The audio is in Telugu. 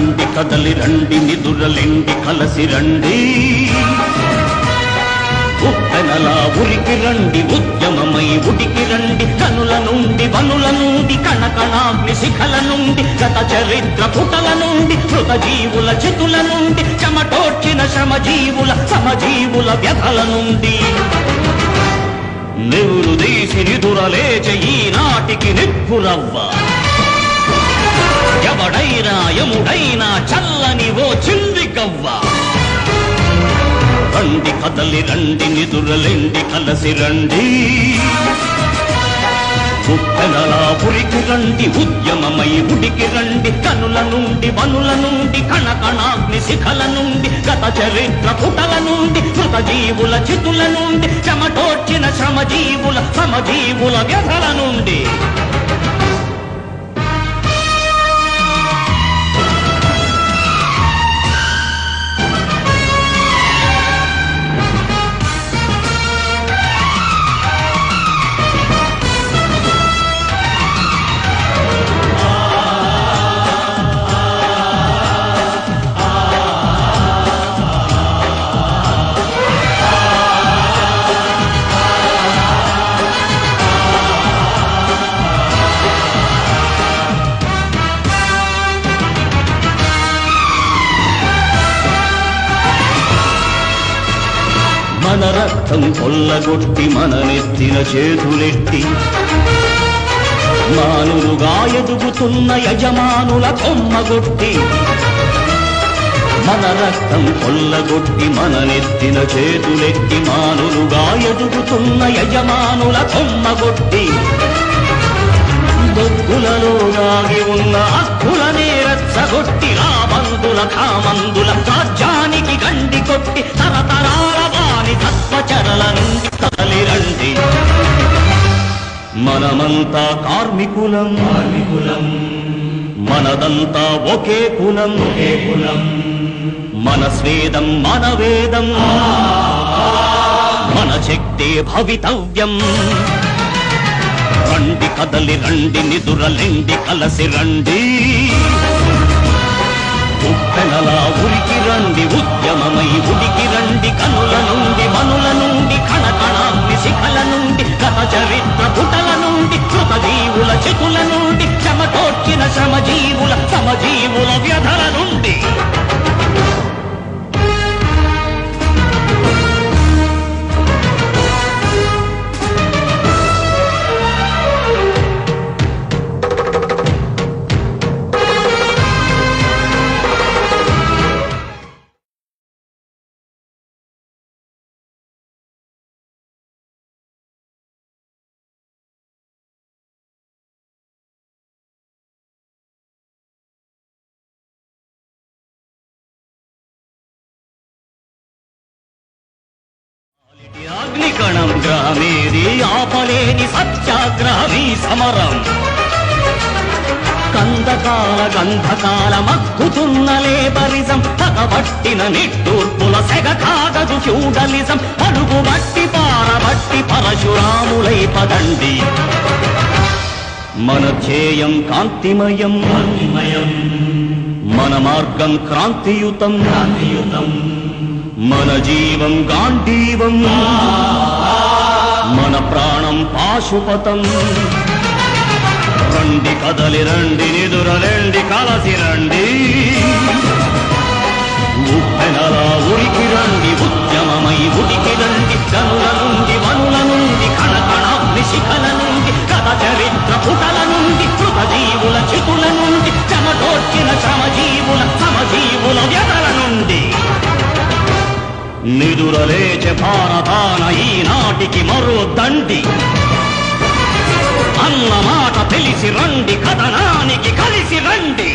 రండి కదలి రండి నిదురలెండి కలసి రండి ఉప్పెనలా ఉరికి రండి ఉద్యమమై ఉడికి రండి కనుల నుండి వనుల నుండి కణకణాగ్ని శిఖల నుండి గత చరిత్ర పుటల నుండి మృత జీవుల చితుల నుండి చెమటోడ్చిన శ్రమజీవుల సమజీవుల వ్యధల నుండి నెవురు దేశి నిదురలేచ ఈనాటికి నిప్పురవ్వ ఎవడైనా యముడైనా చల్లని ఓ చింది కవ్వ రండి కదలి రండి నిదురలెండి కలసి రండి ఉప్పెనలా ఉరికి రండి ఉద్యమమై ఉడికి రండి కనుల నుండి వనుల నుండి కణకణాగ్ని శిఖల నుండి గత చరిత్ర పుటల నుండి మృత జీవుల చితుల నుండి చెమటోడ్చిన శ్రమజీవుల సమజీవుల వ్యధల నుండి మన రక్తం కొల్లగొట్టి మన నెత్తిన చేతులెట్టి మానులుగా ఎదుగుతున్న యజమానుల కొమ్మగొట్టి మన రక్తం కొల్లగొట్టి మన నెత్తిన చేతులెట్టి మానులుగా ఎదుగుతున్న యజమానుల కొమ్మగొట్టి బొగ్గులలో దాగి ఉన్న హక్కులనే రెచ్చగొట్టి రామందుల కామందుల రాజ్యానికి గండి కొట్టి తరతరాల వాని తత్వచరల నుండి కదలి రండి మనమంతా కార్మికులం మనదంతా ఒకే కులం మన స్వేదం మన వేదం మన శక్తే భవితవ్యం రండి కదలి రండి నిదురలెండి కలసి రండి ఉప్పెనలా ఉరికి రండి ఉద్యమమై ఉడికి రండి కనుల నుండి మనుల నుండి కణకణాగ్ని శిఖల నుండి గత చరిత్ర పుటల నుండి మృత జీవుల చితుల నుండి చెమటోడ్చిన శ్రమజీవుల సమజీవుల వ్యధల నుండి అగ్నికణం గ్రామేది ఆపలేని సత్యాగ్రహీ సమరం కందకాల గంధకాల మగ్గుతున్న లేబరిజం పగబట్టిన నిట్టూర్పుల సెగ కాగదు ఫ్యూడలిజం పలుగు బట్టి పారబట్టి పరశురాములై పదండి మన ధ్యేయం కాంతిమయం మన మార్గం క్రాంతియుతం మన జీవం గాంధీవం మన ప్రాణం పాశుపతం రండి కదలి రండి నిదురలెండి కలసి రండి ఉప్పెనలా ఉరికి రండి ఉద్యమమై ఉడికి రండి కనుల నుండి వనుల నుండి కణకణాగ్ని శిఖల నుండి కథ చరిత్ర పుటల నుండి మృత జీవుల చితుల నుండి చెమటోడ్చిన శ్రమజీవుల సమజీవుల వ్యధల నుండి నిదురలేచే భారతాన ఈనాటికి మరో దండి అన్న మాట తెలిసి రండి కథనానికి కలిసి రండి